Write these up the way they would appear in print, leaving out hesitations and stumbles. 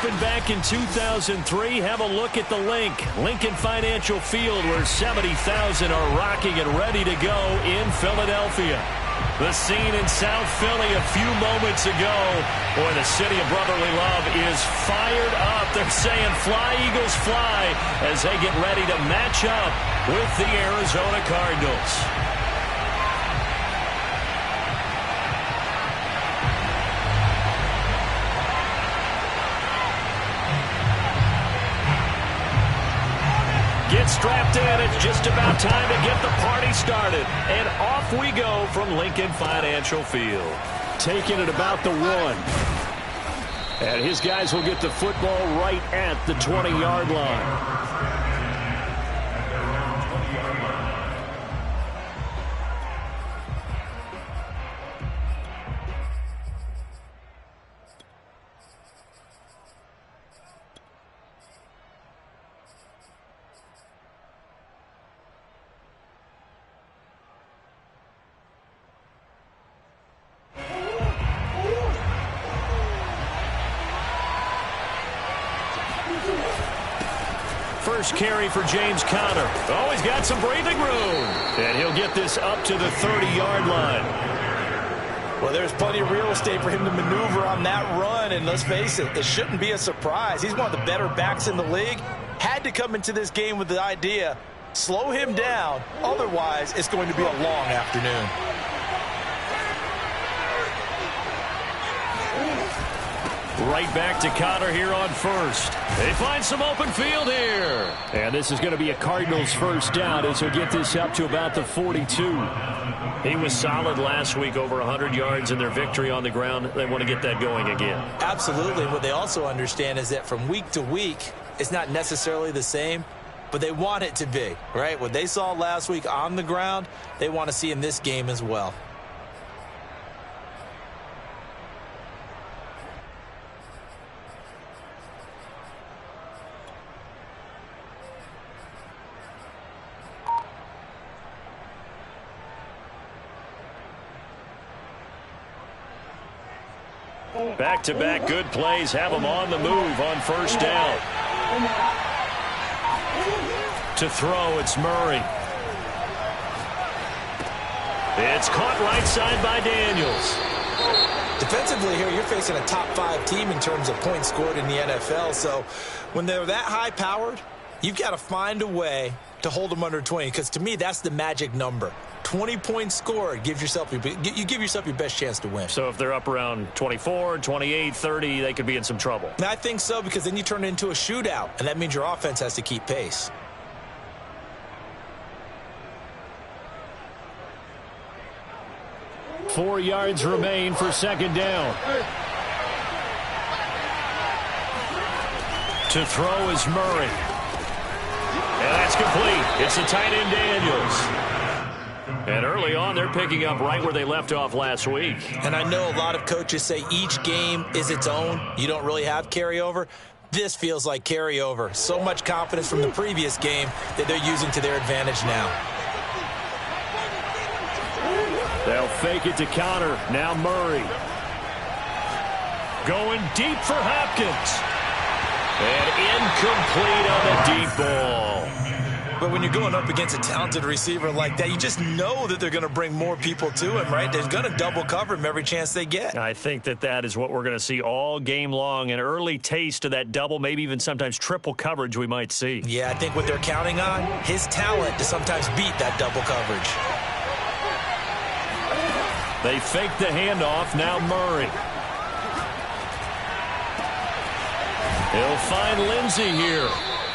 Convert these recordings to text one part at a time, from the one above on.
opened back in 2003. Have a look at the link. Lincoln Financial Field, where 70,000 are rocking and ready to go in Philadelphia. The scene in South Philly a few moments ago. Boy, the city of brotherly love is fired up. They're saying fly, Eagles, fly, as they get ready to match up with the Arizona Cardinals. Get strapped in. It's just about time to get the party started. And off we go from Lincoln Financial Field. Taking it about the 1. And his guys will get the football right at the 20-yard line. First carry for James Conner. Oh, he's got some breathing room. And he'll get this up to the 30-yard line. Well, there's plenty of real estate for him to maneuver on that run. And let's face it, it shouldn't be a surprise. He's one of the better backs in the league. Had to come into this game with the idea, slow him down. Otherwise, it's going to be a long afternoon. Right back to Conner here on first. They find some open field here. And this is going to be a Cardinals first down as he'll get this up to about the 42. He was solid last week, over 100 yards in their victory on the ground. They want to get that going again. Absolutely. What they also understand is that from week to week, it's not necessarily the same, but they want it to be, right? What they saw last week on the ground, they want to see in this game as well. Back-to-back good plays have them on the move on first down. To throw, it's Murray. It's caught right side by Daniels. Defensively here, you're facing a top-5 team in terms of points scored in the NFL. So when they're that high-powered, you've got to find a way to hold them under 20, because to me, that's the magic number. 20 points scored, you give yourself your best chance to win. So if they're up around 24, 28, 30, they could be in some trouble. And I think so, because then you turn it into a shootout, and that means your offense has to keep pace. Four yards remain for second down. To throw is Murray. And that's complete. It's the tight end Daniels. And early on, they're picking up right where they left off last week. And I know a lot of coaches say each game is its own. You don't really have carryover. This feels like carryover. So much confidence from the previous game that they're using to their advantage now. They'll fake it to Conner. Now Murray. Going deep for Hopkins. And incomplete on the deep ball. But when you're going up against a talented receiver like that, you just know that they're going to bring more people to him, right? They're going to double cover him every chance they get. I think that is what we're going to see all game long. An early taste of that double, maybe even sometimes triple coverage we might see. Yeah, I think what they're counting on, his talent to sometimes beat that double coverage. They fake the handoff. Now Murray. He'll find Lindsey here.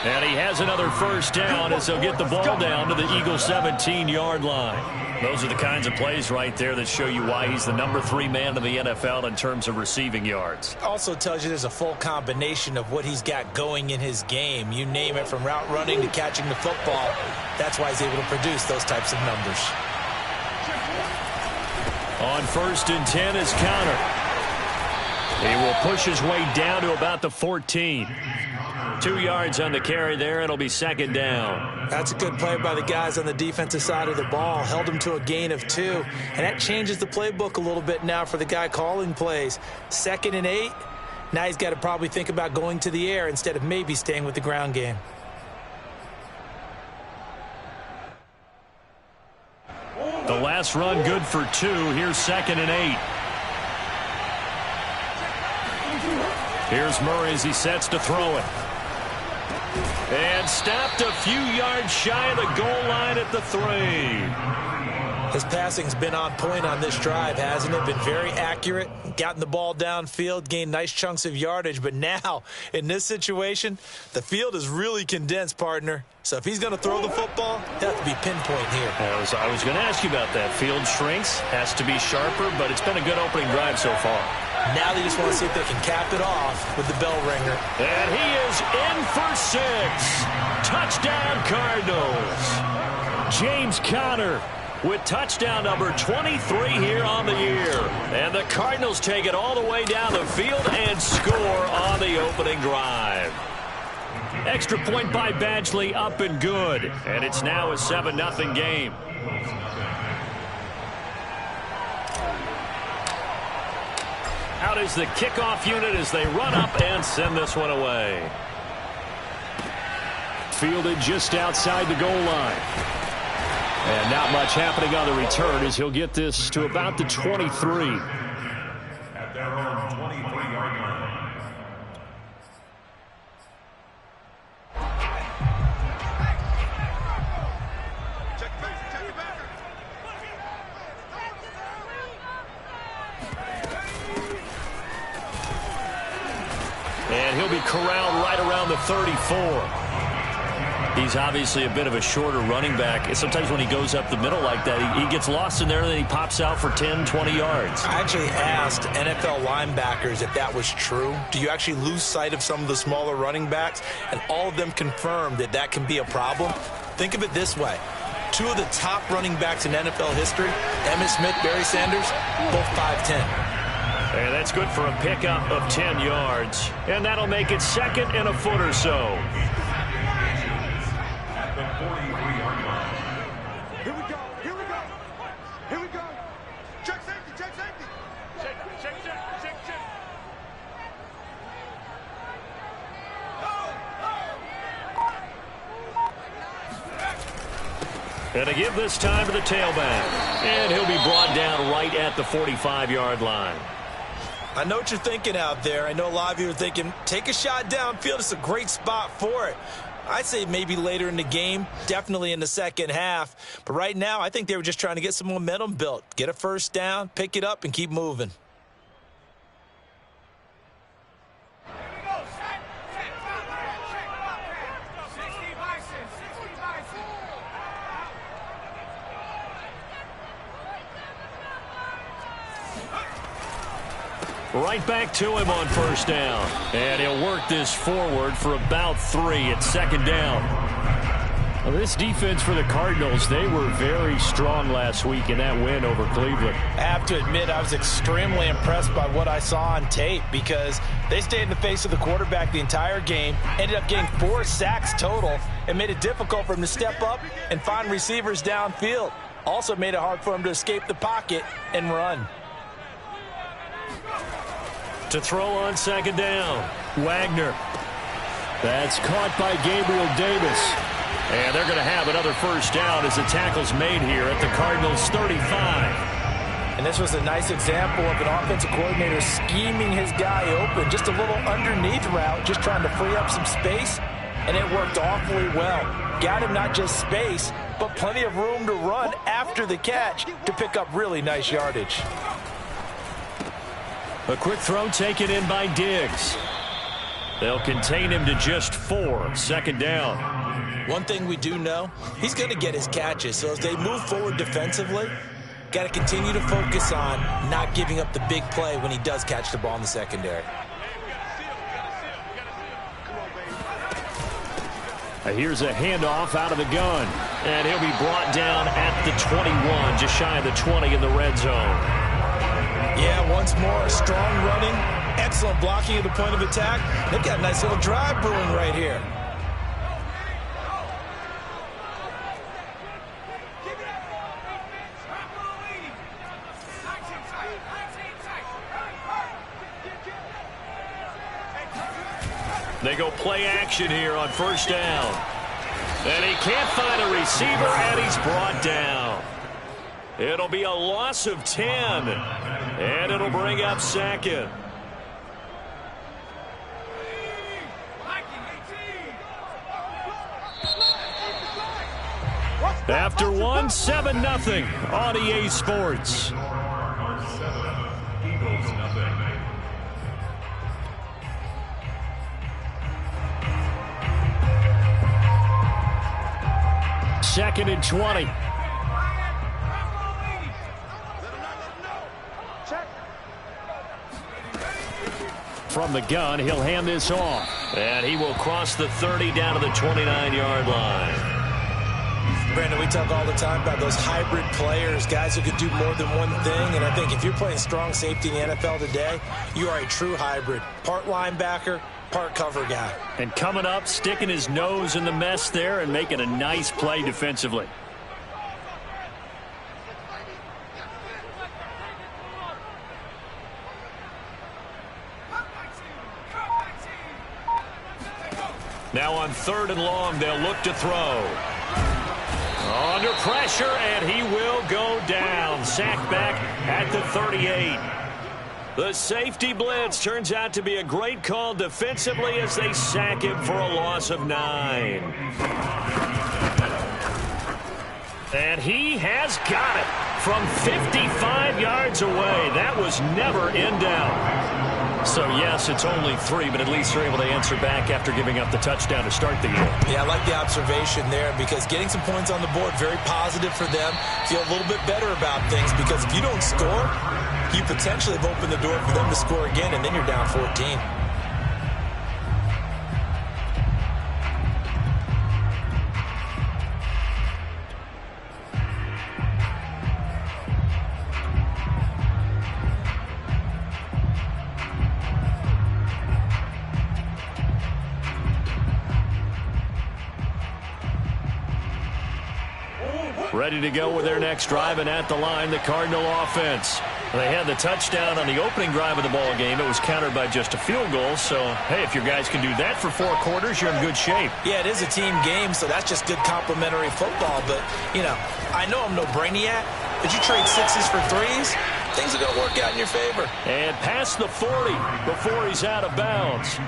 And he has another first down as he'll get the ball down to the Eagles' 17-yard line. Those are the kinds of plays right there that show you why he's the number 3 man in the NFL in terms of receiving yards. Also tells you there's a full combination of what he's got going in his game. You name it, from route running to catching the football. That's why he's able to produce those types of numbers. On first and 10 is Conner. He will push his way down to about the 14. 2 yards on the carry there. It'll be second down. That's a good play by the guys on the defensive side of the ball. Held him to a gain of 2. And that changes the playbook a little bit now for the guy calling plays. 2nd and 8. Now he's got to probably think about going to the air instead of maybe staying with the ground game. The last run good for 2. Here's 2nd and 8. Here's Murray as he sets to throw it. And stopped a few yards shy of the goal line at the 3. His passing's been on point on this drive, hasn't it? Been very accurate, gotten the ball downfield, gained nice chunks of yardage. But now, in this situation, the field is really condensed, partner. So if he's going to throw the football, he'll have to be pinpoint here. I was going to ask you about that. Field shrinks, has to be sharper, but it's been a good opening drive so far. Now they just want to see if they can cap it off with the bell ringer. And he is in for 6. Touchdown, Cardinals. James Conner with touchdown number 23 here on the year. And the Cardinals take it all the way down the field and score on the opening drive. Extra point by Badgley, up and good. And it's now a 7-0 game. Out is the kickoff unit as they run up and send this one away. Fielded just outside the goal line. And not much happening on the return as he'll get this to about the 23. At their own 23-yard line. And he'll be corralled right around the 34. He's obviously a bit of a shorter running back. Sometimes when he goes up the middle like that, he gets lost in there and then he pops out for 10, 20 yards. I actually asked NFL linebackers if that was true. Do you actually lose sight of some of the smaller running backs? And all of them confirmed that that can be a problem. Think of it this way. 2 of the top running backs in NFL history, Emmitt Smith, Barry Sanders, both 5'10". And that's good for a pickup of 10 yards. And that'll make it 2nd and a foot or so. At the 43-yard line. Here we go. Here we go. Here we go. Check safety. Check safety. Check. And to give this time to the tailback. And he'll be brought down right at the 45-yard line. I know what you're thinking out there. I know a lot of you are thinking, take a shot downfield. It's a great spot for it. I'd say maybe later in the game, definitely in the second half. But right now, I think they were just trying to get some momentum built. Get a first down, pick it up, and keep moving. Right back to him on first down. And he'll work this forward for about 3 at 2nd down. Well, this defense for the Cardinals, they were very strong last week in that win over Cleveland. I have to admit, I was extremely impressed by what I saw on tape because they stayed in the face of the quarterback the entire game, ended up getting 4 sacks total, and made it difficult for him to step up and find receivers downfield. Also made it hard for him to escape the pocket and run. To throw on 2nd down, Wagner. That's caught by Gabriel Davis. And they're going to have another first down as the tackle's made here at the Cardinals' 35. And this was a nice example of an offensive coordinator scheming his guy open. Just a little underneath route, just trying to free up some space. And it worked awfully well. Got him not just space, but plenty of room to run after the catch to pick up really nice yardage. A quick throw taken in by Diggs. They'll contain him to just 4, 2nd down. One thing we do know, he's going to get his catches. So as they move forward defensively, got to continue to focus on not giving up the big play when he does catch the ball in the secondary. Here's a handoff out of the gun. And he'll be brought down at the 21, just shy of the 20 in the red zone. Yeah, once more, strong running, excellent blocking at the point of attack. They've got a nice little drive brewing right here. They go play action here on first down. And he can't find a receiver, and he's brought down. It'll be a loss of 10, and it'll bring up second. After one, 7-0 on EA Sports. Second and 20. From the gun, he'll hand this off. And he will cross the 30 down to the 29-yard line. Brandon, we talk all the time about those hybrid players, guys who could do more than one thing. And I think if you're playing strong safety in the NFL today, you are a true hybrid. Part linebacker, part cover guy. And coming up, sticking his nose in the mess there and making a nice play defensively. Now on 3rd and long, they'll look to throw. Under pressure, and he will go down. Sacked back at the 38. The safety blitz turns out to be a great call defensively as they sack him for a loss of 9. And he has got it from 55 yards away. That was never in doubt. So, yes, it's only 3, but at least they're able to answer back after giving up the touchdown to start the year. Yeah, I like the observation there because getting some points on the board, very positive for them. Feel a little bit better about things because if you don't score, you potentially have opened the door for them to score again, and then you're down 14. Ready to go with their next drive, and at the line, the Cardinal offense. They had the touchdown on the opening drive of the ball game. It was countered by just a field goal. So, hey, if your guys can do that for 4 quarters, you're in good shape. Yeah, it is a team game, so that's just good complimentary football. But, you know, I know I'm no brainiac, but you trade 6s for 3s, things are going to work out in your favor. And past the 40 before he's out of bounds.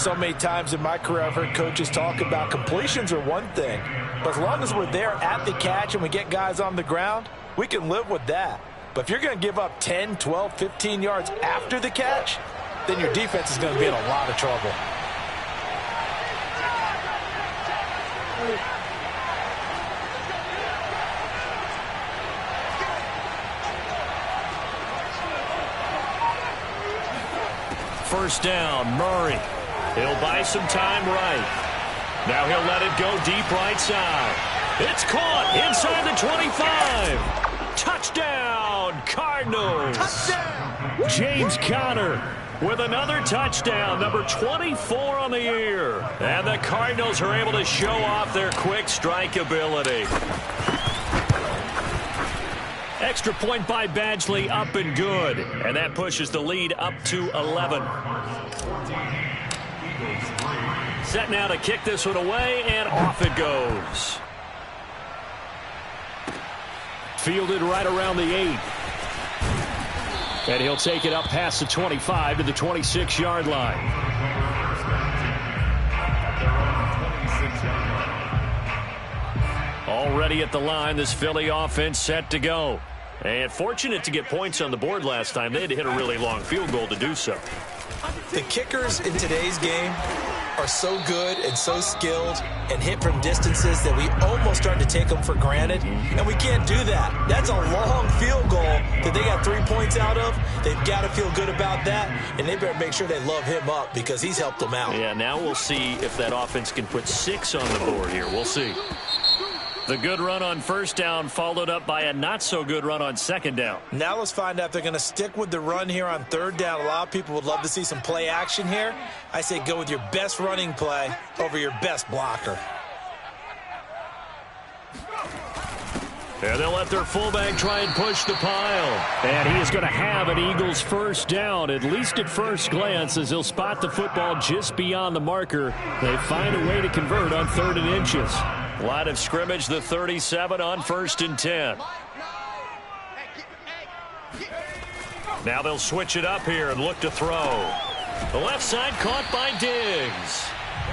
So many times in my career, I've heard coaches talk about completions are one thing. But as long as we're there at the catch and we get guys on the ground, we can live with that. But if you're going to give up 10, 12, 15 yards after the catch, then your defense is going to be in a lot of trouble. First down, Murray. He'll buy some time right. Now he'll let it go deep right side. It's caught inside the 25. Touchdown, Cardinals. Touchdown. James Conner with another touchdown, number 24 on the year. And the Cardinals are able to show off their quick strike ability. Extra point by Badgley, up and good. And that pushes the lead up to 11. Set now to kick this one away, and off it goes. Fielded right around the 8. And he'll take it up past the 25 to the 26-yard line. Already at the line, this Philly offense set to go. And fortunate to get points on the board last time. They had to hit a really long field goal to do so. The kickers in today's game are so good and so skilled and hit from distances that we almost start to take them for granted, and we can't do that. That's a long field goal that they got 3 points out of. They've got to feel good about that, and they better make sure they love him up because he's helped them out. Yeah, now we'll see if that offense can put 6 on the board here. We'll see. The good run on first down followed up by a not-so-good run on second down. Now let's find out if they're going to stick with the run here on third down. A lot of people would love to see some play action here. I say go with your best running play over your best blocker. And they'll let their fullback try and push the pile. And he is going to have an Eagles first down, at least at first glance, as he'll spot the football just beyond the marker. They find a way to convert on 3rd and inches. Line of scrimmage, the 37 on 1st and 10. Now they'll switch it up here and look to throw. The left side caught by Diggs.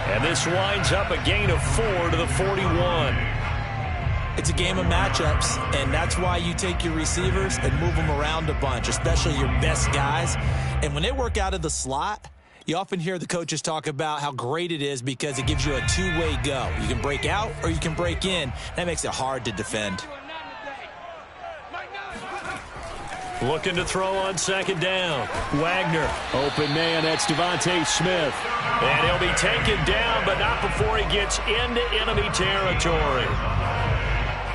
And this winds up a gain of 4 to the 41. It's a game of matchups, and that's why you take your receivers and move them around a bunch, especially your best guys. And when they work out of the slot, you often hear the coaches talk about how great it is because it gives you a two-way go. You can break out or you can break in. That makes it hard to defend. Looking to throw on 2nd down. Wagner, open man, that's Devontae Smith. And he'll be taken down, but not before he gets into enemy territory.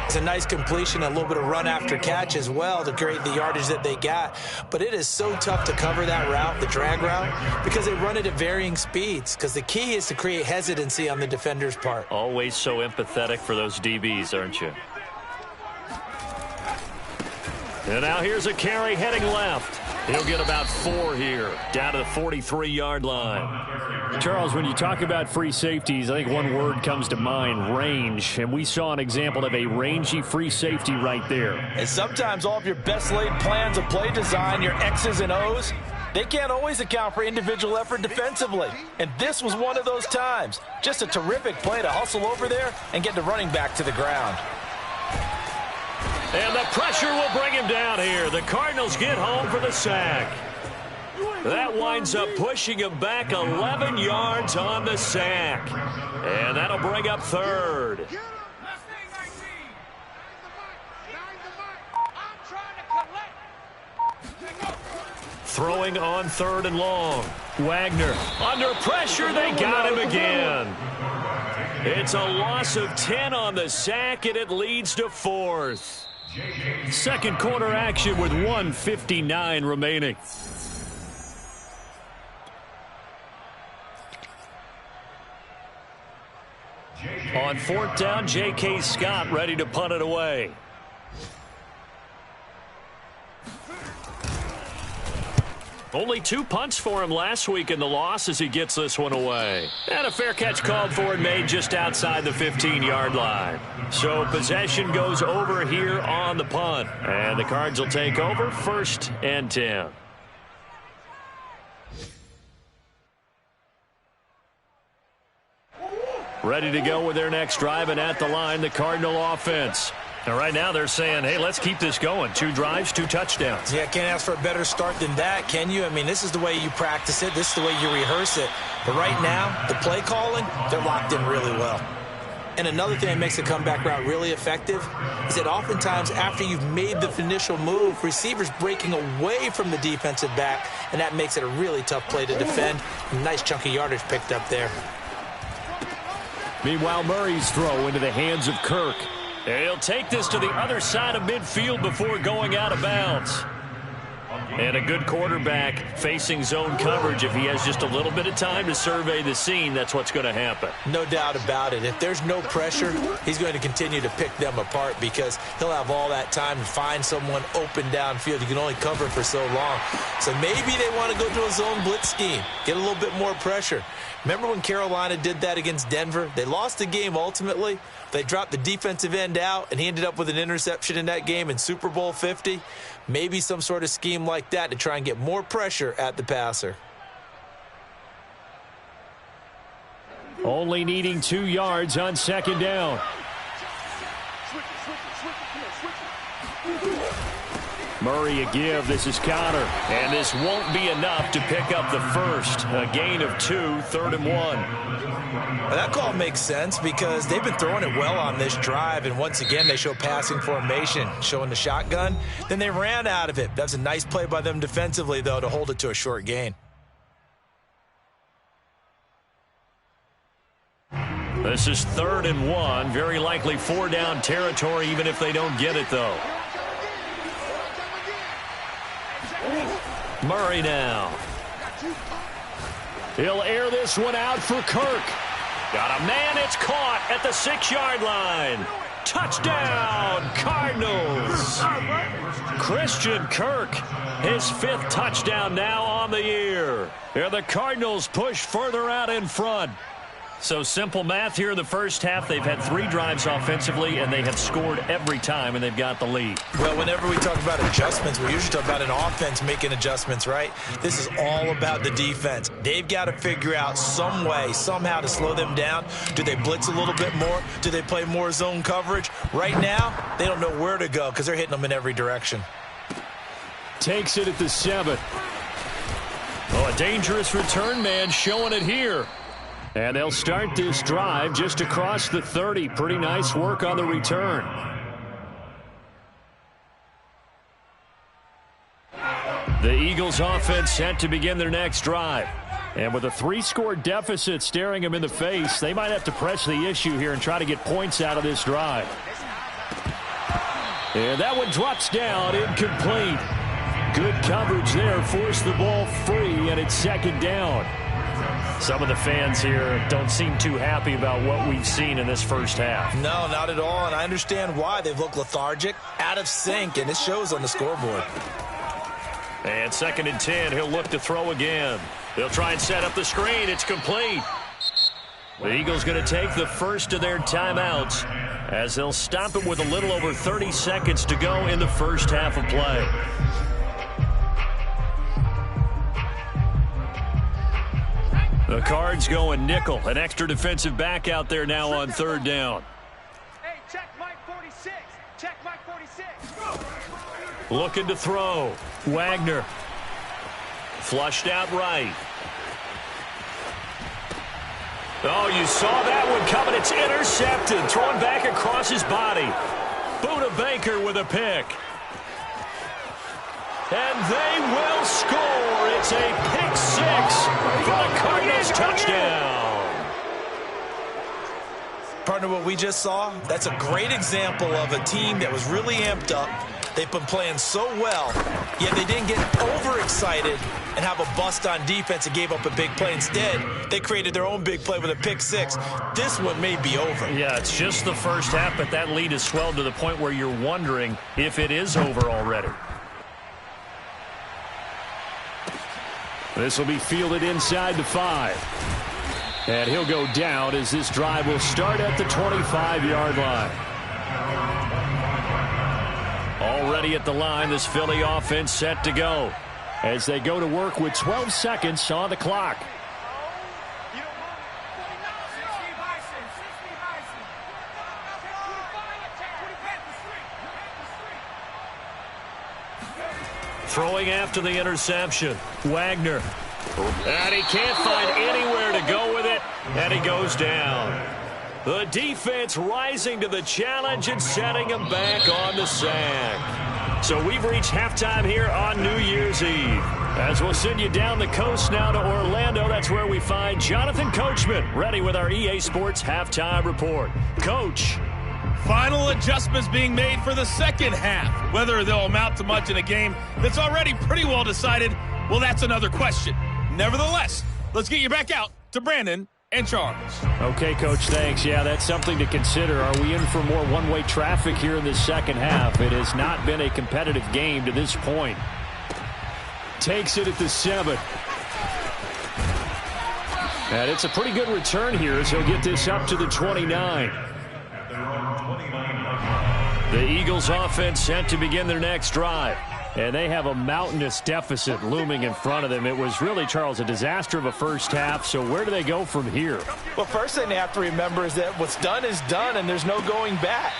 It's a nice completion, a little bit of run after catch as well to create the yardage that they got. But it is so tough to cover that route, the drag route, because they run it at varying speeds. Because the key is to create hesitancy on the defender's part. Always so empathetic for those DBs, aren't you? And now here's a carry heading left. He'll get about 4 here, down to the 43-yard line. Charles, when you talk about free safeties, I think one word comes to mind, range. And we saw an example of a rangy free safety right there. And sometimes all of your best laid plans of play design, your X's and O's, they can't always account for individual effort defensively. And this was one of those times. Just a terrific play to hustle over there and get the running back to the ground. And the pressure will bring him down here. The Cardinals get home for the sack. That winds up pushing him back 11 yards on the sack. And that'll bring up 3rd. Throwing on 3rd and long. Wagner under pressure. They got him again. It's a loss of 10 on the sack, and it leads to 4th. Second quarter action with 1:59 remaining. On 4th down, J.K. Scott ready to punt it away. Only 2 punts for him last week in the loss as he gets this one away. And a fair catch called for and made just outside the 15-yard line. So possession goes over here on the punt. And the Cards will take over 1st and 10. Ready to go with their next drive, and at the line, the Cardinal offense. And right now they're saying, hey, let's keep this going. 2 drives, 2 touchdowns. Yeah, can't ask for a better start than that, can you? I mean, this is the way you practice it. This is the way you rehearse it. But right now, the play calling, they're locked in really well. And another thing that makes the comeback route really effective is that oftentimes after you've made the initial move, receivers breaking away from the defensive back, and that makes it a really tough play to defend. Nice chunk of yardage picked up there. Meanwhile, Murray's throw into the hands of Kirk. He'll take this to the other side of midfield before going out of bounds. And a good quarterback facing zone coverage. If he has just a little bit of time to survey the scene, that's what's going to happen. No doubt about it. If there's no pressure, he's going to continue to pick them apart because he'll have all that time to find someone open downfield. You can only cover for so long. So maybe they want to go to a zone blitz scheme, get a little bit more pressure. Remember when Carolina did that against Denver? They lost the game ultimately. They dropped the defensive end out, and he ended up with an interception in that game in Super Bowl 50. Maybe some sort of scheme like that to try and get more pressure at the passer. Only needing 2 yards on 2nd down. Murray a give. This is Connor. And this won't be enough to pick up the first. A gain of 2, 3rd and 1. Well, that call makes sense because they've been throwing it well on this drive. And once again, they show passing formation, showing the shotgun. Then they ran out of it. That's a nice play by them defensively, though, to hold it to a short gain. This is 3rd and 1. Very likely 4-down territory, even if they don't get it, though. Murray now. He'll air this one out for Kirk. Got a man, it's caught at the 6-yard line. Touchdown, Cardinals! Christian Kirk, his 5th touchdown now on the year. And the Cardinals push further out in front. So simple math here in the first half. They've had 3 drives offensively, and they have scored every time, and they've got the lead. Well, whenever we talk about adjustments, we usually talk about an offense making adjustments, right? This is all about the defense. They've got to figure out some way, somehow to slow them down. Do they blitz a little bit more? Do they play more zone coverage? Right now, they don't know where to go because they're hitting them in every direction. Takes it at the 7. Oh, a dangerous return man showing it here. And they'll start this drive just across the 30. Pretty nice work on the return. The Eagles offense set to begin their next drive. And with a 3-score deficit staring them in the face, they might have to press the issue here and try to get points out of this drive. And that one drops down, incomplete. Good coverage there, forced the ball free, and it's 2nd down. Some of the fans here don't seem too happy about what we've seen in this first half. No, not at all, and I understand why. They've looked lethargic, out of sync, and it shows on the scoreboard. And 2nd and 10, he'll look to throw again. They'll try and set up the screen. It's complete. The Eagles going to take the first of their timeouts as they'll stop it with a little over 30 seconds to go in the first half of play. The Cards going nickel. An extra defensive back out there now on 3rd down. Hey, check Mike 46. Check Mike 46. Looking to throw. Wagner. Flushed out right. Oh, you saw that one coming. It's intercepted. Thrown back across his body. Buda Baker with a pick. And they will score. It's a pick 6 for the Cardinals touchdown. Partner, what we just saw, that's a great example of a team that was really amped up. They've been playing so well, yet they didn't get overexcited and have a bust on defense and gave up a big play. Instead, they created their own big play with a pick 6. This one may be over. Yeah, it's just the first half, but that lead has swelled to the point where you're wondering if it is over already. This will be fielded inside the 5. And he'll go down as this drive will start at the 25-yard line. Already at the line, this Philly offense set to go as they go to work with 12 seconds on the clock. Throwing after the interception. Wagner. And he can't find anywhere to go with it. And he goes down. The defense rising to the challenge and setting him back on the sack. So we've reached halftime here on New Year's Eve. As we'll send you down the coast now to Orlando, that's where we find Jonathan Coachman ready with our EA Sports Halftime Report. Coach. Final adjustments being made for the second half. Whether they'll amount to much in a game that's already pretty well decided, well, that's another question. Nevertheless, let's get you back out to Brandon and Charles. Okay, Coach, thanks. Yeah, that's something to consider. Are we in for more one-way traffic here in the second half? It has not been a competitive game to this point. Takes it at the 7. And it's a pretty good return here as he'll get this up to the 29. The Eagles offense set to begin their next drive. And they have a mountainous deficit looming in front of them. It was really, Charles, a disaster of a first half. So where do they go from here? Well, first thing they have to remember is that what's done is done and there's no going back.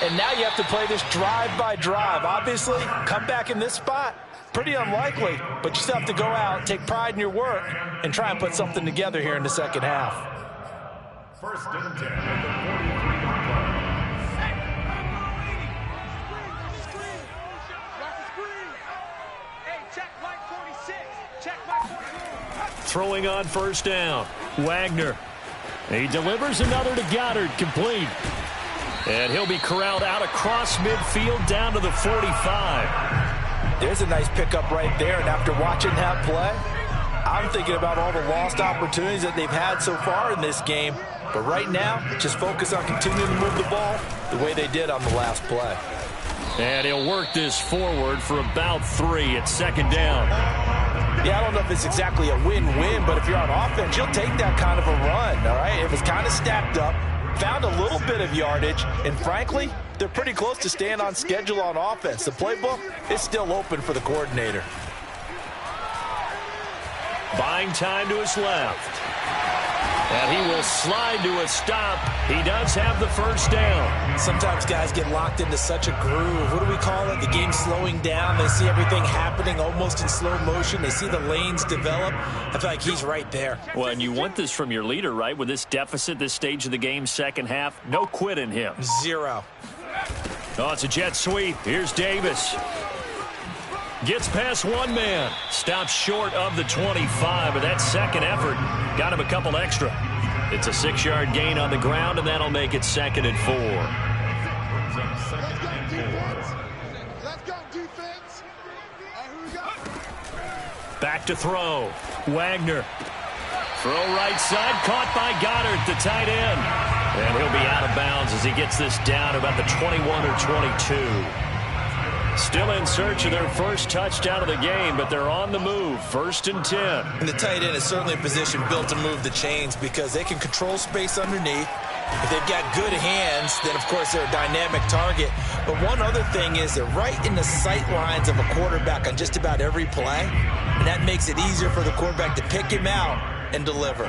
And now you have to play this drive by drive. Obviously, come back in this spot, pretty unlikely. But you still have to go out, take pride in your work, and try and put something together here in the second half. First and 10 at the 43-yard line. Throwing on first down. Wagner. He delivers another to Goddard, complete. And he'll be corralled out across midfield down to the 45. There's a nice pickup right there, and after watching that play, I'm thinking about all the lost opportunities that they've had so far in this game. But right now, just focus on continuing to move the ball the way they did on the last play. And he'll work this forward for about 3 at second down. Yeah, I don't know if it's exactly a win-win, but if you're on offense, you'll take that kind of a run, all right? It was kind of stacked up, found a little bit of yardage, and frankly, they're pretty close to staying on schedule on offense. The playbook is still open for the coordinator. Buying time to his left. And he will slide to a stop. He does have the first down. Sometimes guys get locked into such a groove. What do we call it? The game's slowing down. They see everything happening almost in slow motion. They see the lanes develop. I feel like he's right there. Well, and you want this from your leader, right? With this deficit, this stage of the game, second half, no quit in him. 0. Oh, it's a jet sweep. Here's Davis. Gets past one man. Stops short of the 25, but that second effort got him a couple extra. It's a 6-yard gain on the ground, and that'll make it 2nd and 4. Let's go, defense. Here we go. Back to throw. Wagner. Throw right side, caught by Goddard, the tight end. And he'll be out of bounds as he gets this down about the 21 or 22. Still in search of their first touchdown of the game, but they're on the move. 1st and 10. And the tight end is certainly a position built to move the chains because they can control space underneath. If they've got good hands, then, of course, they're a dynamic target. But one other thing is they're right in the sight lines of a quarterback on just about every play, and that makes it easier for the quarterback to pick him out and deliver.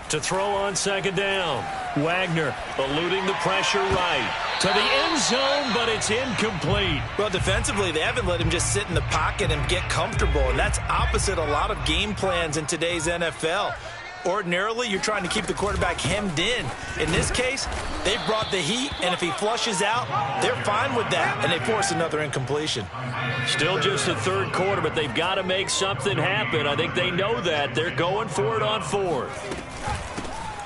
To throw on 2nd down. Wagner eluding the pressure right. To the end zone, but it's incomplete. Well, defensively, they haven't let him just sit in the pocket and get comfortable, and that's opposite a lot of game plans in today's NFL. Ordinarily, you're trying to keep the quarterback hemmed in. In this case, they brought the heat, and if he flushes out, they're fine with that, and they force another incompletion. Still just the 3rd quarter, but they've got to make something happen. I think they know that. They're going for it on 4th.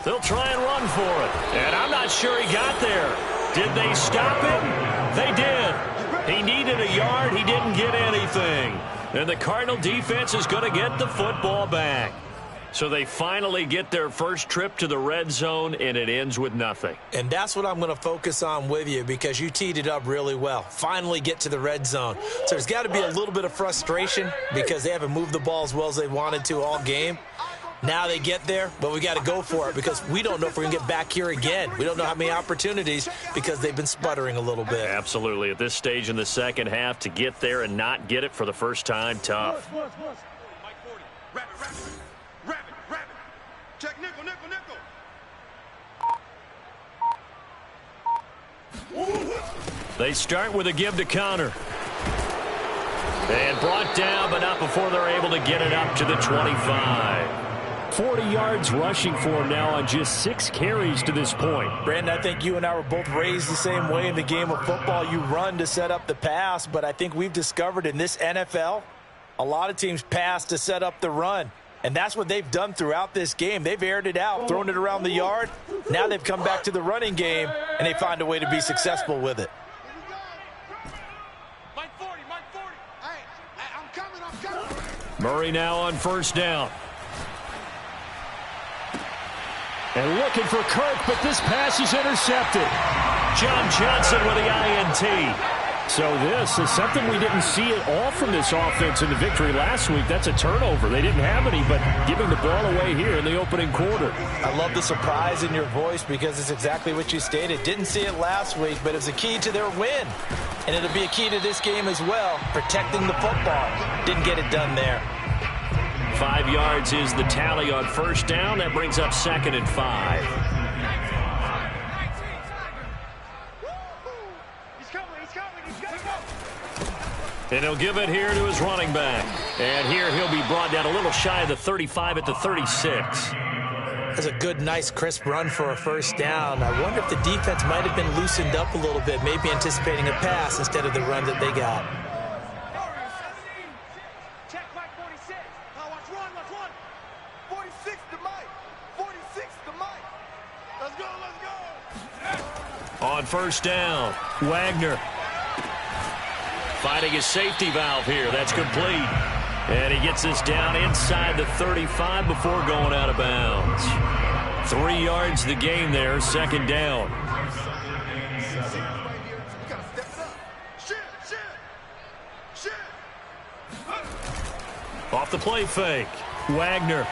They'll try and run for it, and I'm not sure he got there. Did they stop him? They did. He needed a yard. He didn't get anything. And the Cardinal defense is going to get the football back. So they finally get their first trip to the red zone, and it ends with nothing. And that's what I'm going to focus on with you because you teed it up really well. Finally get to the red zone. So there's got to be a little bit of frustration because they haven't moved the ball as well as they wanted to all game. Now they get there, but we got to go for it because we don't know if we're going to get back here again. We don't know how many opportunities because they've been sputtering a little bit. Absolutely. At this stage in the second half, to get there and not get it for the first time, tough. Mike 40. Rabbit. Check nickel. They start with a give to Connor. And brought down, but not before they're able to get it up to the 25. 40 yards rushing for him now on just 6 carries to this point. Brandon, I think you and I were both raised the same way in the game of football. You run to set up the pass, but I think we've discovered in this NFL, a lot of teams pass to set up the run. And that's what they've done throughout this game. They've aired it out, thrown it around the yard. Now they've come back to the running game, and they find a way to be successful with it. Mike 40. Hey, I'm coming. Murray now on 1st down. And looking for Kirk, but this pass is intercepted. John Johnson with the INT. So this is something we didn't see at all from this offense in the victory last week. That's a turnover. They didn't have any, but giving the ball away here in the opening quarter. I love the surprise in your voice because it's exactly what you stated. Didn't see it last week, but it's a key to their win. And it'll be a key to this game as well, protecting the football. Didn't get it done there. 5 yards is the tally on 1st down. That brings up 2nd and 5. And he'll give it here to his running back. And here he'll be brought down a little shy of the 35 at the 36. That's a good, nice, crisp run for a 1st down. I wonder if the defense might have been loosened up a little bit, maybe anticipating a pass instead of the run that they got. Check Mike 46. Watch one. 46 to Mike. 46 to Mike. Let's go. On 1st down, Wagner finding his safety valve here. That's complete. And he gets this down inside the 35 before going out of bounds. 3 yards the game there, second down. Off the play fake, Wagner.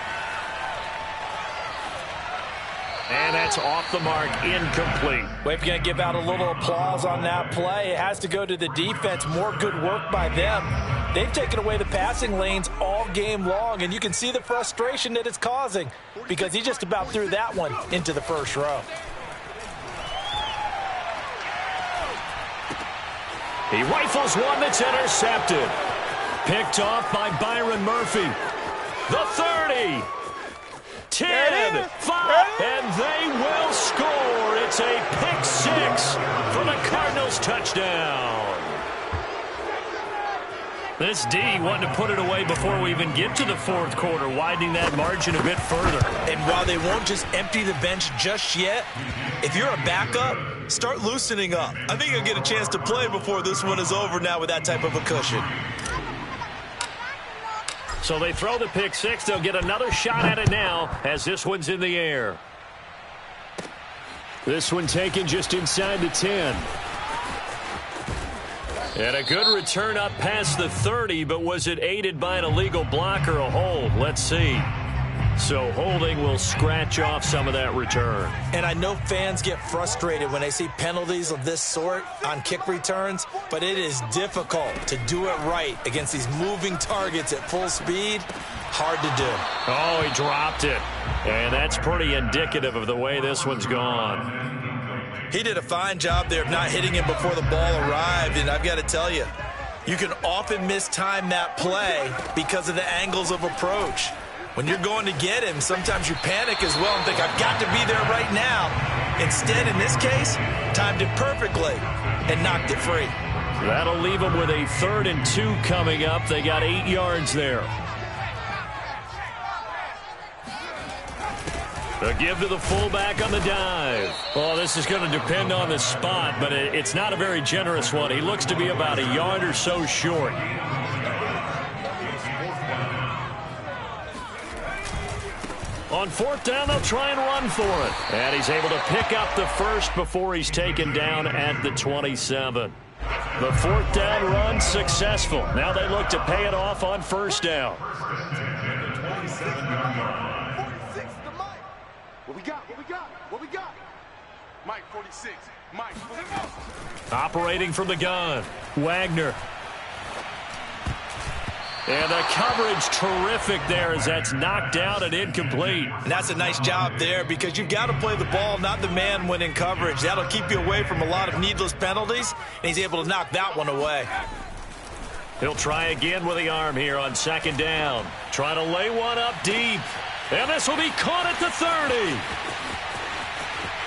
And that's off the mark, incomplete. Well, if you're going to give out a little applause on that play, it has to go to the defense. More good work by them. They've taken away the passing lanes all game long, and you can see the frustration that it's causing because he just about threw that one into the first row. He rifles one that's intercepted. Picked off by Byron Murphy. The 30. 10, 5, and they will score. It's a pick six for the Cardinals touchdown. This D wanting to put it away before we even get to the fourth quarter, widening that margin a bit further. And while they won't just empty the bench just yet, if you're a backup, start loosening up. I think you'll get a chance to play before this one is over now with that type of a cushion. So they throw the pick six. They'll get another shot at it now as this one's in the air. This one taken just inside the 10. And a good return up past the 30, but was it aided by an illegal block or a hold? Let's see. So holding will scratch off some of that return. And I know fans get frustrated when they see penalties of this sort on kick returns, but it is difficult to do it right against these moving targets at full speed. Hard to do. Oh, he dropped it. And that's pretty indicative of the way this one's gone. He did a fine job there of not hitting him before the ball arrived, and I've got to tell you, you can often mistime that play because of the angles of approach. When you're going to get him, sometimes you panic as well and think, I've got to be there right now. Instead, in this case, timed it perfectly and knocked it free. That'll leave them with a 3rd and 2 coming up. They got 8 yards there. A give to the fullback on the dive. Oh, this is going to depend on the spot, but it's not a very generous one. He looks to be about a yard or so short. On 4th down, they'll try and run for it. And he's able to pick up the first before he's taken down at the 27. The 4th down run successful. Now they look to pay it off on 1st down. 46 to Mike. What we got? What we got? What we got? Mike 46. Mike 46. Operating from the gun, Wagner. And the coverage terrific there as that's knocked out and incomplete. And that's a nice job there because you've got to play the ball, not the man when in coverage. That'll keep you away from a lot of needless penalties, and he's able to knock that one away. He'll try again with the arm here on 2nd down. Trying to lay one up deep. And this will be caught at the 30.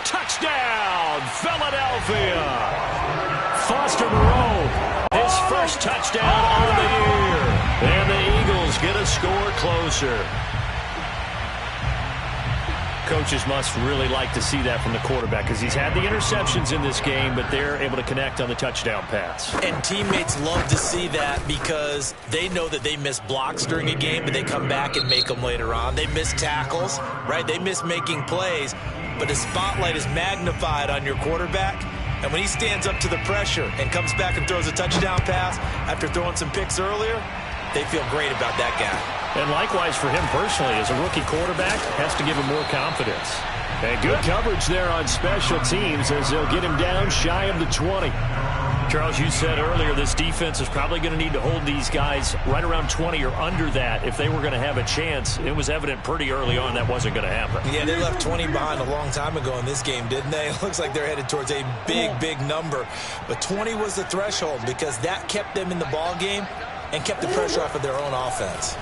Touchdown, Philadelphia. Foster Moreau, his first touchdown on the year. And the Eagles get a score closer. Coaches must really like to see that from the quarterback because he's had the interceptions in this game, but they're able to connect on the touchdown pass. And teammates love to see that because they know that they miss blocks during a game, but they come back and make them later on. They miss tackles, right? They miss making plays, but the spotlight is magnified on your quarterback. And when he stands up to the pressure and comes back and throws a touchdown pass after throwing some picks earlier, they feel great about that guy. And likewise for him personally, as a rookie quarterback, has to give him more confidence. And good coverage there on special teams as they'll get him down shy of the 20. Charles, you said earlier this defense is probably going to need to hold these guys right around 20 or under that if they were going to have a chance. It was evident pretty early on that wasn't going to happen. Yeah, they left 20 behind a long time ago in this game, didn't they? It looks like they're headed towards a big, big number. But 20 was the threshold because that kept them in the ball game and kept the pressure off of their own offense.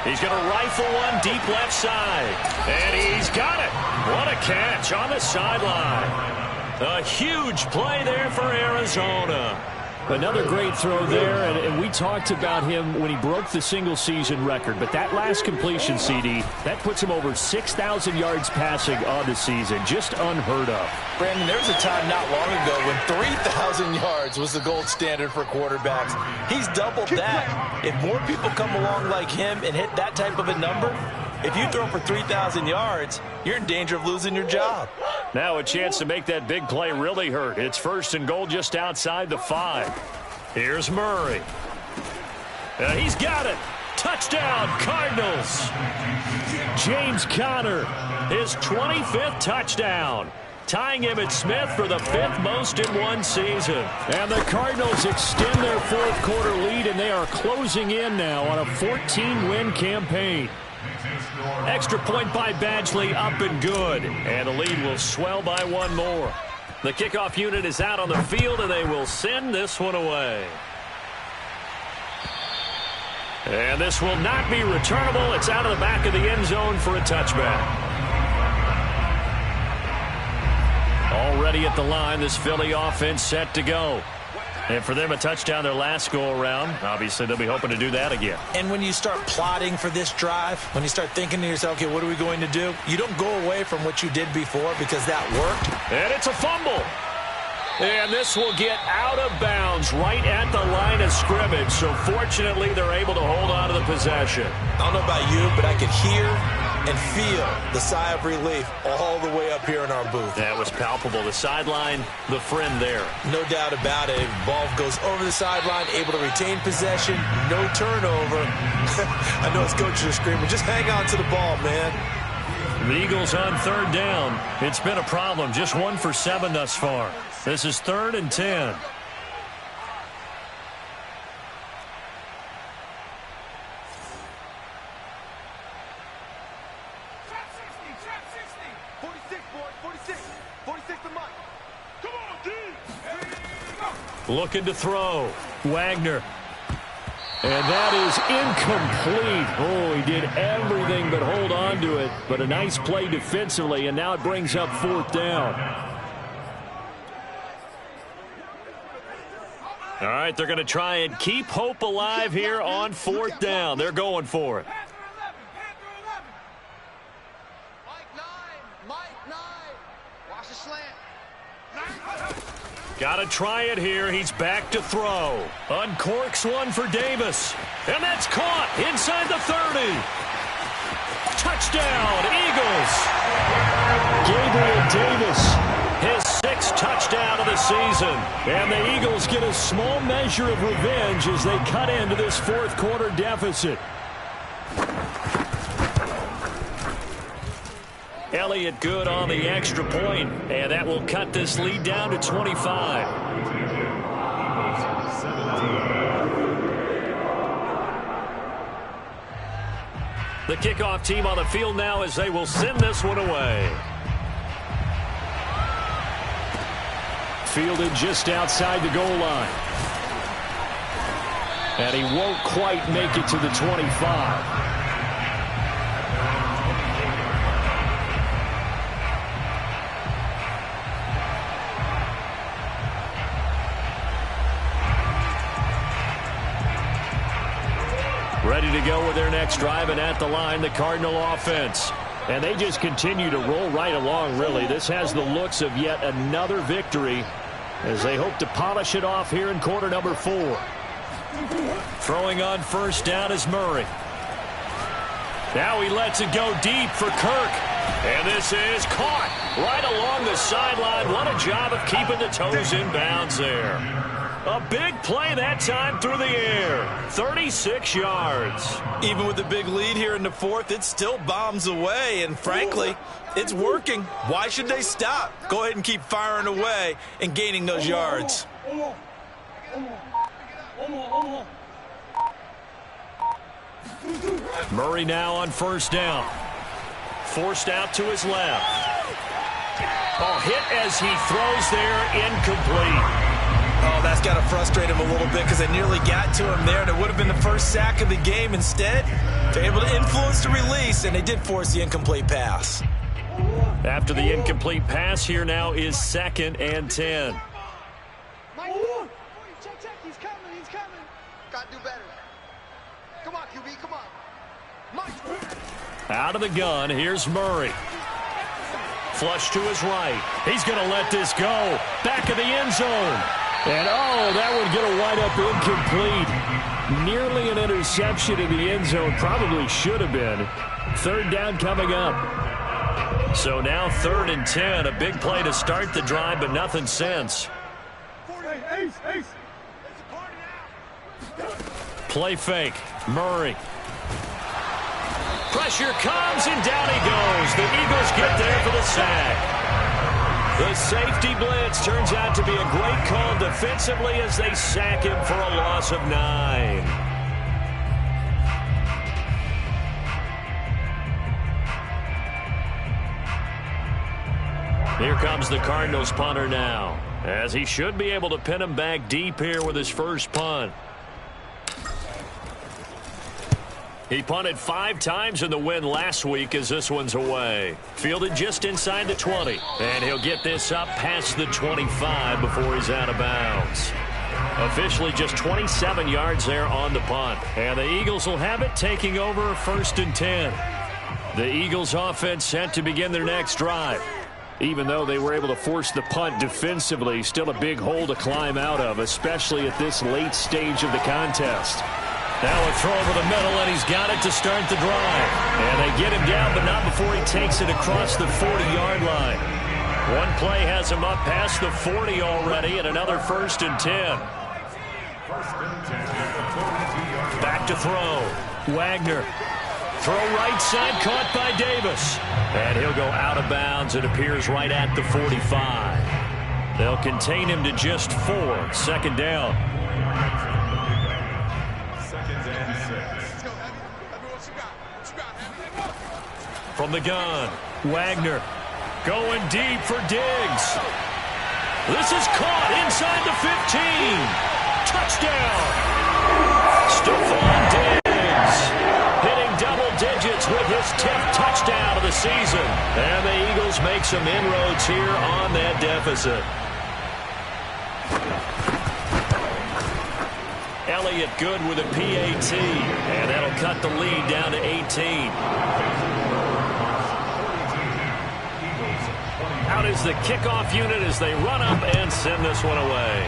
He's going to rifle one deep left side. And he's got it. What a catch on the sideline. A huge play there for Arizona. Another great throw there, and we talked about him when he broke the single-season record. But that last completion, CD, that puts him over 6,000 yards passing on the season. Just unheard of. Brandon, there was a time not long ago when 3,000 yards was the gold standard for quarterbacks. He's doubled that. If more people come along like him and hit that type of a number, if you throw for 3,000 yards, you're in danger of losing your job. Now a chance to make that big play really hurt. It's 1st and goal just outside the 5. Here's Murray. He's got it. Touchdown, Cardinals. James Conner, his 25th touchdown, tying Emmitt Smith for the 5th most in one season. And the Cardinals extend their 4th quarter lead, and they are closing in now on a 14-win campaign. Extra point by Badgley, up and good. And the lead will swell by one more. The kickoff unit is out on the field, and they will send this one away. And this will not be returnable. It's out of the back of the end zone for a touchback. Already at the line, this Philly offense set to go. And for them, a touchdown their last go-around. Obviously, they'll be hoping to do that again. And when you start plotting for this drive, when you start thinking to yourself, okay, what are we going to do? You don't go away from what you did before because that worked. And it's a fumble. And this will get out of bounds right at the line of scrimmage. So, fortunately, they're able to hold on to the possession. I don't know about you, but I could hear and feel the sigh of relief all the way up here in our booth. That was palpable. The sideline, the friend there. No doubt about it. Ball goes over the sideline, able to retain possession, no turnover. I know his coaches are screaming, just hang on to the ball, man. The Eagles on 3rd down. It's been a problem. Just 1 for 7 thus far. This is 3rd and 10. Looking to throw. Wagner. And that is incomplete. Oh, he did everything but hold on to it. But a nice play defensively, and now it brings up 4th down. All right, they're going to try and keep hope alive here on 4th down. They're going for it. Got to try it here. He's back to throw. Uncorks one for Davis. And that's caught inside the 30. Touchdown, Eagles. Gabriel Davis, his 6th touchdown of the season. And the Eagles get a small measure of revenge as they cut into this 4th quarter deficit. Elliott good on the extra point, and that will cut this lead down to 25. The kickoff team on the field now as they will send this one away. Fielded just outside the goal line. And he won't quite make it to the 25. Ready to go with their next drive, and at the line, the Cardinal offense. And they just continue to roll right along, really. This has the looks of yet another victory as they hope to polish it off here in quarter number 4. Throwing on 1st down is Murray. Now he lets it go deep for Kirk. And this is caught right along the sideline. What a job of keeping the toes in bounds there. A big play that time through the air. 36 yards. Even with the big lead here in the 4th, it still bombs away. And frankly, it's working. Why should they stop? Go ahead and keep firing away and gaining those yards. Murray now on 1st down. Forced out to his left. Oh, hit as he throws there, incomplete. Oh, that's got to frustrate him a little bit because they nearly got to him there. And it would have been the first sack of the game. Instead, they're able to influence the release, and they did force the incomplete pass. After the incomplete pass, here now is 2nd and 10. He's coming. He's coming. Gotta do better. Come on, QB. Come on. Out of the gun, here's Murray. Flush to his right. He's going to let this go. Back of the end zone. And, oh, that would get a wind up incomplete. Nearly an interception in the end zone. Probably should have been. Third down coming up. So now 3rd and 10. A big play to start the drive, but nothing since. Play fake. Murray. Pressure comes, and down he goes. The Eagles get there for the sack. The safety blitz turns out to be a great call defensively as they sack him for a loss of 9. Here comes the Cardinals punter now, as he should be able to pin him back deep here with his first punt. He punted 5 times in the win last week as this one's away. Fielded just inside the 20. And he'll get this up past the 25 before he's out of bounds. Officially just 27 yards there on the punt. And the Eagles will have it, taking over 1st and 10. The Eagles offense set to begin their next drive. Even though they were able to force the punt defensively, still a big hole to climb out of, especially at this late stage of the contest. Now a throw over the middle, and he's got it to start the drive. And they get him down, but not before he takes it across the 40-yard line. One play has him up past the 40 already, and another 1st and 10. Back to throw. Wagner. Throw right side, caught by Davis. And he'll go out of bounds. It appears right at the 45. They'll contain him to just 4. 2nd down. From the gun, Wagner going deep for Diggs. This is caught inside the 15. Touchdown. Stephon Diggs hitting double digits with his 10th touchdown of the season. And the Eagles make some inroads here on that deficit. Elliott good with a PAT. And that'll cut the lead down to 18. Out is the kickoff unit as they run up and send this one away.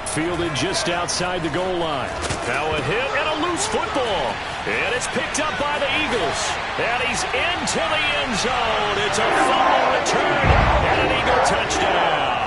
Fielded just outside the goal line. Now a hit and a loose football. And it's picked up by the Eagles. And he's into the end zone. It's a fumble return and an Eagle touchdown.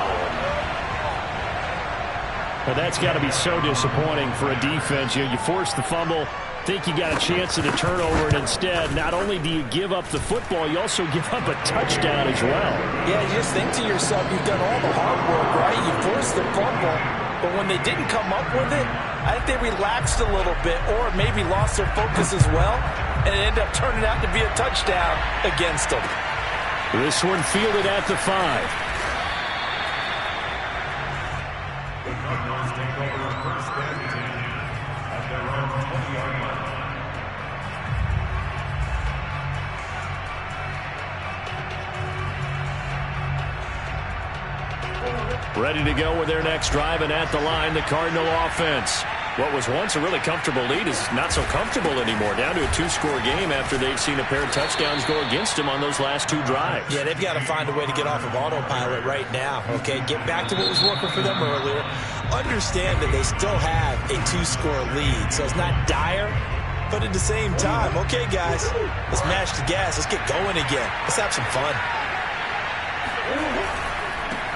Well, that's got to be so disappointing for a defense. You force the fumble, think you got a chance at a turnover, and instead, not only do you give up the football, you also give up a touchdown as well. Yeah, you just think to yourself, you've done all the hard work, right? You forced the fumble, but when they didn't come up with it, I think they relaxed a little bit or maybe lost their focus as well, and it ended up turning out to be a touchdown against them. This one fielded at the 5. Ready to go with their next drive, and at the line, the Cardinal offense. What was once a really comfortable lead is not so comfortable anymore. Down to a 2-score game after they've seen a pair of touchdowns go against them on those last 2 drives. Yeah, they've got to find a way to get off of autopilot right now, okay? Get back to what was working for them earlier. Understand that they still have a 2-score lead, so it's not dire, but at the same time, okay, guys, let's mash the gas. Let's get going again. Let's have some fun.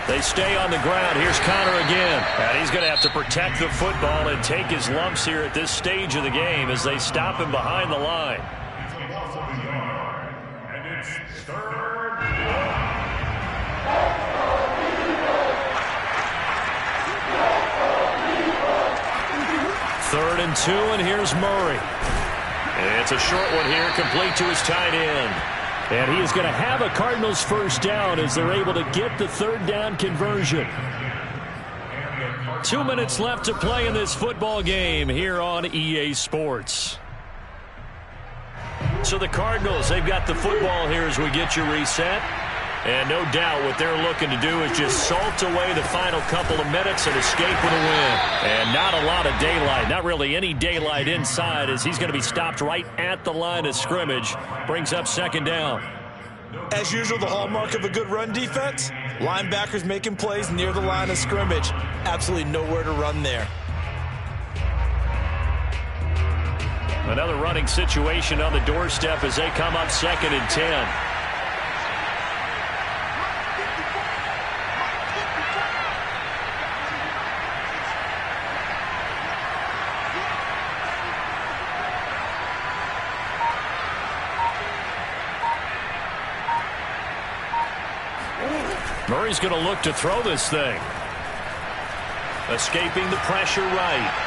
They stay on the ground. Here's Conner again. And he's going to have to protect the football and take his lumps here at this stage of the game as they stop him behind the line. It's a loss of the yard, and it's 3rd. 3rd and 2, and here's Murray. And it's a short one here, complete to his tight end. And he is going to have a Cardinals first down as they're able to get the 3rd down conversion. 2 minutes left to play in this football game here on EA Sports. So the Cardinals, they've got the football here as we get you reset. And no doubt what they're looking to do is just salt away the final couple of minutes and escape with a win. And not a lot of daylight, not really any daylight inside, as he's going to be stopped right at the line of scrimmage. Brings up second down. As usual, the hallmark of a good run defense, linebackers making plays near the line of scrimmage. Absolutely nowhere to run there. Another running situation on the doorstep as they come up 2nd and 10. Murray's going to look to throw this thing. Escaping the pressure right.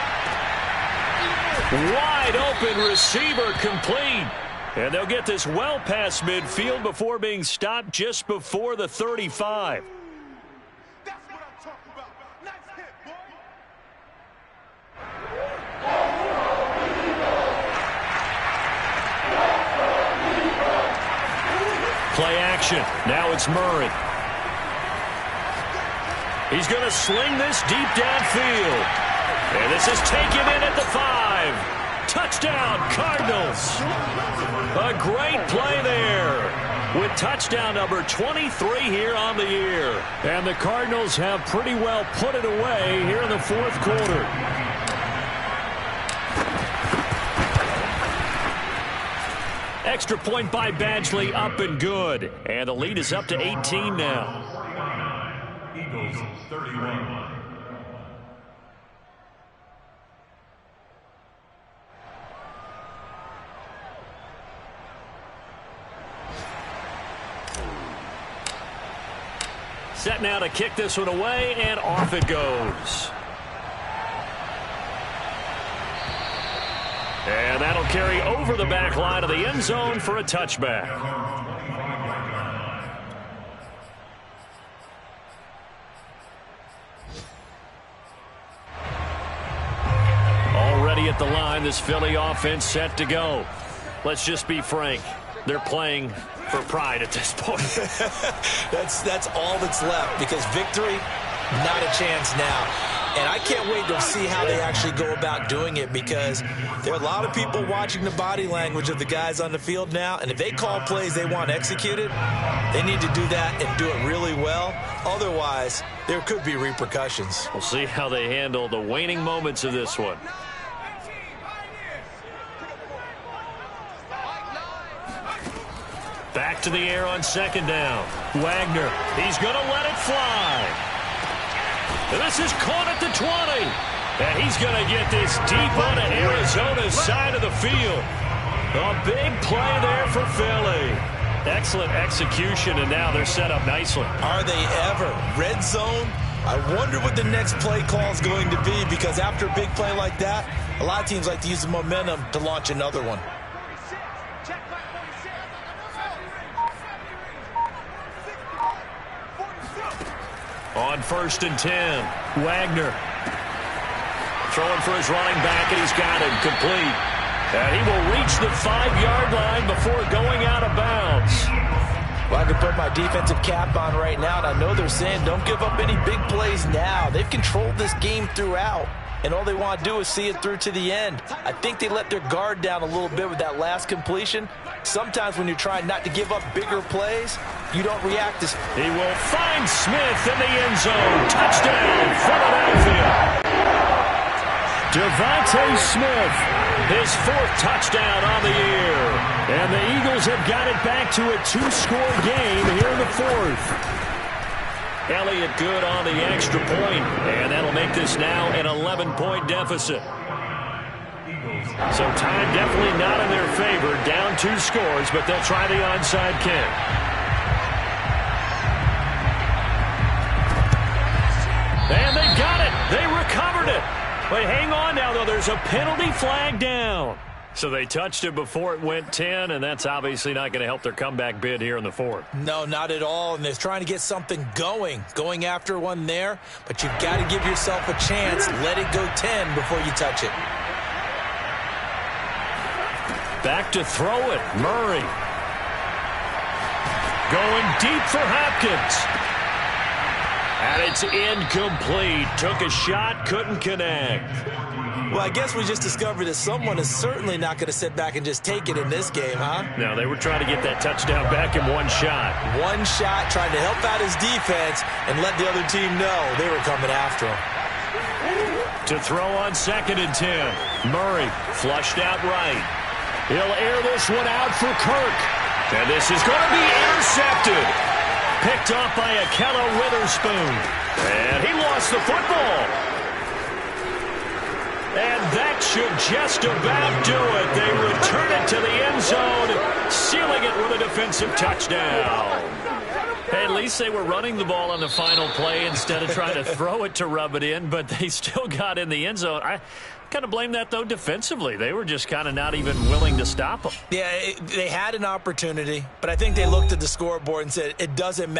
Wide open receiver complete. And they'll get this well past midfield before being stopped just before the 35. That's what I'm talking about. Nice hit, boy. Play action. Now it's Murray. He's going to sling this deep downfield. And this is taken in at the 5. Touchdown, Cardinals. A great play there with touchdown number 23 here on the year. And the Cardinals have pretty well put it away here in the 4th quarter. Extra point by Badgley, up and good. And the lead is up to 18 now. Eagles 31. Set now to kick this one away, and off it goes. And that'll carry over the back line of the end zone for a touchback. Already at the line, this Philly offense set to go. Let's just be frank. They're playing for pride at this point. That's all that's left, because victory, not a chance now. And I can't wait to see how they actually go about doing it, because there are a lot of people watching the body language of the guys on the field now, and if they call plays they want executed, they need to do that and do it really well. Otherwise, there could be repercussions. We'll see how they handle the waning moments of this one. Back to the air on 2nd down. Wagner, he's going to let it fly. This is caught at the 20. And he's going to get this deep onto Arizona's side of the field. A big play there for Philly. Excellent execution, and now they're set up nicely. Are they ever? Red zone? I wonder what the next play call is going to be, because after a big play like that, a lot of teams like to use the momentum to launch another one. On 1st and 10, Wagner throwing for his running back, and he's got him complete. And he will reach the 5-yard line before going out of bounds. Well, I can put my defensive cap on right now, and I know they're saying don't give up any big plays now. They've controlled this game throughout, and all they want to do is see it through to the end. I think they let their guard down a little bit with that last completion. Sometimes when you're trying not to give up bigger plays, you don't react as... He will find Smith in the end zone. Touchdown, Philadelphia. Devontae Smith, his 4th touchdown on the year. And the Eagles have got it back to a 2-score game here in the 4th. Elliott good on the extra point, and that'll make this now an 11-point deficit. So time definitely not in their favor. Down 2 scores, but they'll try the onside kick. And they got it. They recovered it. But hang on now, though. There's a penalty flag down. So they touched it before it went 10, and that's obviously not going to help their comeback bid here in the 4th. No, not at all. And they're trying to get something going after one there. But you've got to give yourself a chance. Let it go 10 before you touch it. Back to throw it, Murray. Going deep for Hopkins. And it's incomplete. Took a shot, couldn't connect. Well, I guess we just discovered that someone is certainly not going to sit back and just take it in this game, huh? No, they were trying to get that touchdown back in one shot. One shot, trying to help out his defense and let the other team know they were coming after him. To throw on 2nd and 10. Murray flushed out right. He'll air this one out for Kirk. And this is going to be intercepted. Picked off by Ahkello Witherspoon. And he lost the football. And that should just about do it. They return it to the end zone, sealing it with a defensive touchdown. Hey, at least they were running the ball on the final play instead of trying to throw it to rub it in, but they still got in the end zone. I kind of blame that, though, defensively. They were just kind of not even willing to stop them. Yeah, they had an opportunity, but I think they looked at the scoreboard and said, it doesn't matter.